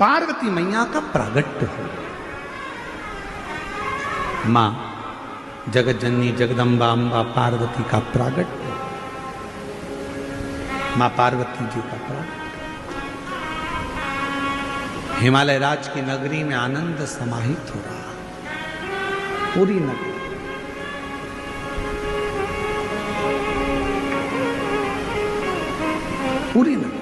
पार्वती मैया का प्रागट्य हो। मां जगत जननी जगदम्बा अम्बा पार्वती का प्रागट्य, मां पार्वती जी का प्रागट्य। हिमालय राज की नगरी में आनंद समाहित हो रहा, पूरी नगरी। पूरी नगरी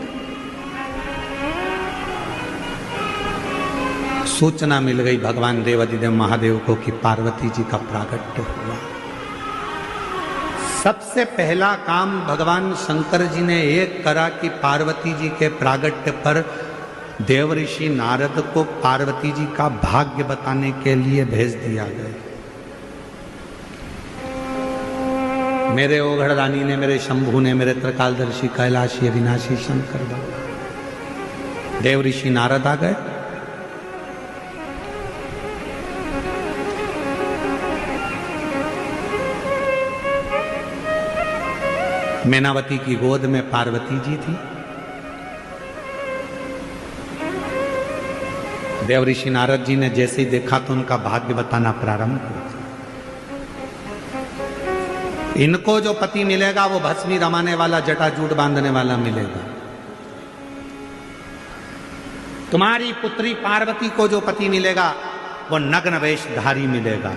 सूचना मिल गई भगवान देवाधिदेव महादेव को कि पार्वती जी का प्रागट्य हुआ। सबसे पहला काम भगवान शंकर जी ने एक करा कि पार्वती जी के प्रागट्य पर देवऋषि नारद को पार्वती जी का भाग्य बताने के लिए भेज दिया गया। मेरे ओघड़ रानी ने, मेरे शंभू ने, मेरे त्रिकालदर्शी कैलाशी अविनाशी शंकर भगवान देवऋषि नारद आ गए। मैनावती की गोद में पार्वती जी थी। देवऋषि नारद जी ने जैसे ही देखा तो उनका भाग्य बताना प्रारंभ कर दिया। इनको जो पति मिलेगा वो भस्मी रमाने वाला, जटाजूट बांधने वाला मिलेगा। तुम्हारी पुत्री पार्वती को जो पति मिलेगा वो नग्न वेशधारी मिलेगा।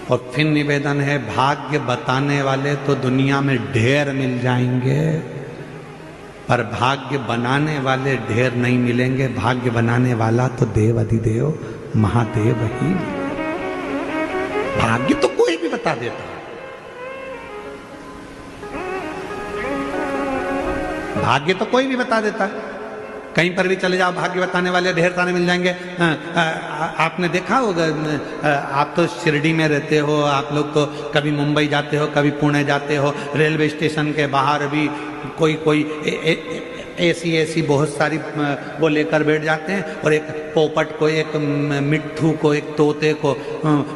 और फिर निवेदन है, भाग्य बताने वाले तो दुनिया में ढेर मिल जाएंगे, पर भाग्य बनाने वाले ढेर नहीं मिलेंगे। भाग्य बनाने वाला तो देव अधिदेव महादेव ही। भाग्य तो कोई भी बता देता, भाग्य तो कोई भी बता देता है। कहीं पर भी चले जाओ, भाग्य बताने वाले ढेर सारे मिल जाएंगे। आपने देखा होगा, आप तो शिरडी में रहते हो, आप लोग तो कभी मुंबई जाते हो, कभी पुणे जाते हो, रेलवे स्टेशन के बाहर भी कोई ऐसी बहुत सारी वो लेकर बैठ जाते हैं। और एक पोपट को, एक मिट्ठू को, एक तोते को,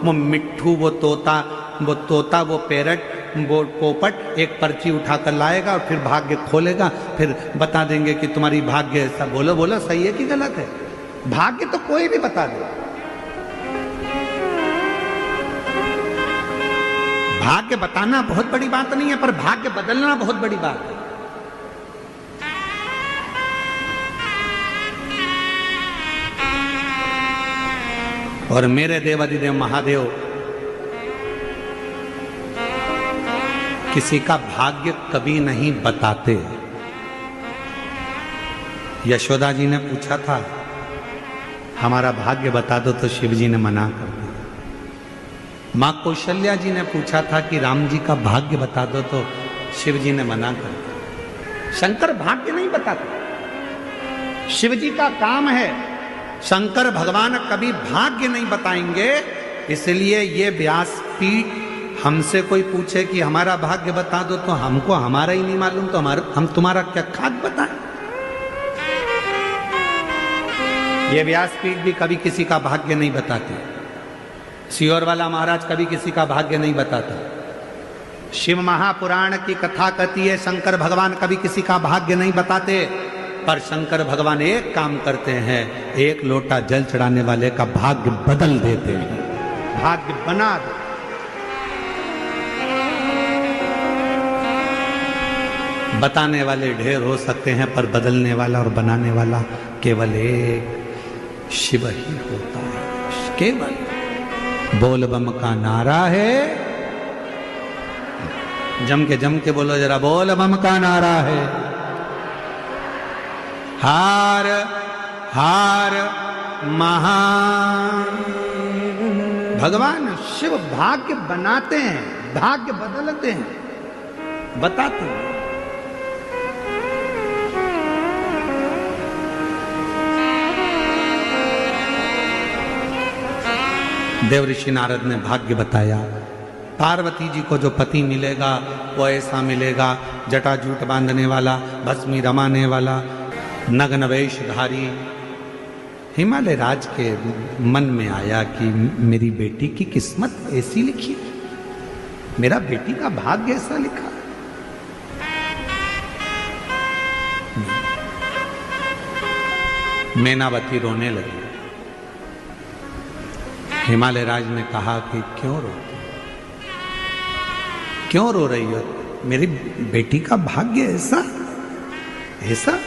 वो मिट्ठू, वो तोता, वो पैरट, वो पोपट एक पर्ची उठाकर लाएगा और फिर भाग्य खोलेगा, फिर बता देंगे कि तुम्हारी भाग्य ऐसा। बोलो सही है कि गलत है? भाग्य तो कोई भी बता दे। भाग्य बताना बहुत बड़ी बात नहीं है, पर भाग्य बदलना बहुत बड़ी बात है। और मेरे देवाधिदेव महादेव किसी का भाग्य कभी नहीं बताते। यशोदा जी ने पूछा था, हमारा भाग्य बता दो, तो शिव जी ने मना कर दिया। मां कौशल्या जी ने पूछा था कि राम जी का भाग्य बता दो, तो शिव जी ने मना कर दिया। शंकर भाग्य नहीं बताते, शिव जी का काम है। शंकर भगवान कभी भाग्य नहीं बताएंगे। इसलिए ये व्यासपीठ, हमसे कोई पूछे कि हमारा भाग्य बता दो, तो हमको हमारा ही नहीं मालूम, तो हम तुम्हारा क्या खाक बताएं? ये व्यासपीठ भी कभी किसी का भाग्य नहीं बताते। सियोर वाला महाराज कभी किसी का भाग्य नहीं बताता। शिव महापुराण की कथा कहती है, शंकर भगवान कभी किसी का भाग्य नहीं बताते। पर शंकर भगवान एक काम करते हैं, एक लोटा जल चढ़ाने वाले का भाग्य बदल देते हैं, भाग्य बना देते। बताने वाले ढेर हो सकते हैं, पर बदलने वाला और बनाने वाला केवल एक शिव ही होता है। केवल बोल बम का नारा है। जम के बोलो जरा, बोल बम का नारा है। हार हार महान। भगवान शिव भाग्य बनाते हैं, भाग्य बदलते हैं, बताते हैं। देवऋषि नारद ने भाग्य बताया। पार्वती जी को जो पति मिलेगा वो ऐसा मिलेगा, जटाजूट बांधने वाला, भस्मी रमाने वाला, नग्न वेशधारी। हिमालय राज के मन में आया कि मेरी बेटी की किस्मत ऐसी लिखी, मेरा बेटी का भाग्य ऐसा लिखा। मैनावती रोने लगी। हिमालय राज ने कहा कि क्यों रोती, क्यों रो रही हो? मेरी बेटी का भाग्य ऐसा ऐसा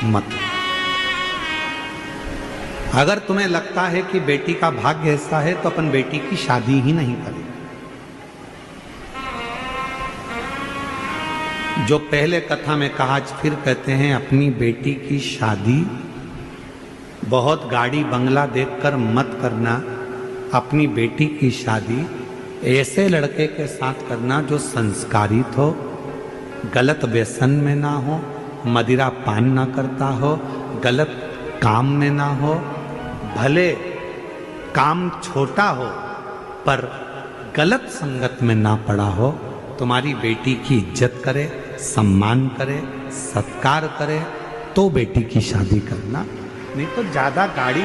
मत। अगर तुम्हें लगता है कि बेटी का भाग्य ऐसा है तो अपन बेटी की शादी ही नहीं करें। जो पहले कथा में कहा, आज फिर कहते हैं, अपनी बेटी की शादी बहुत गाड़ी बंगला देखकर मत करना। अपनी बेटी की शादी ऐसे लड़के के साथ करना जो संस्कारित हो, गलत व्यसन में ना हो, मदिरा पान ना करता हो, गलत काम में ना हो, भले काम छोटा हो पर गलत संगत में ना पड़ा हो। तुम्हारी बेटी की इज्जत करे, सम्मान करे, सत्कार करे, तो बेटी की शादी करना। नहीं तो ज्यादा गाड़ी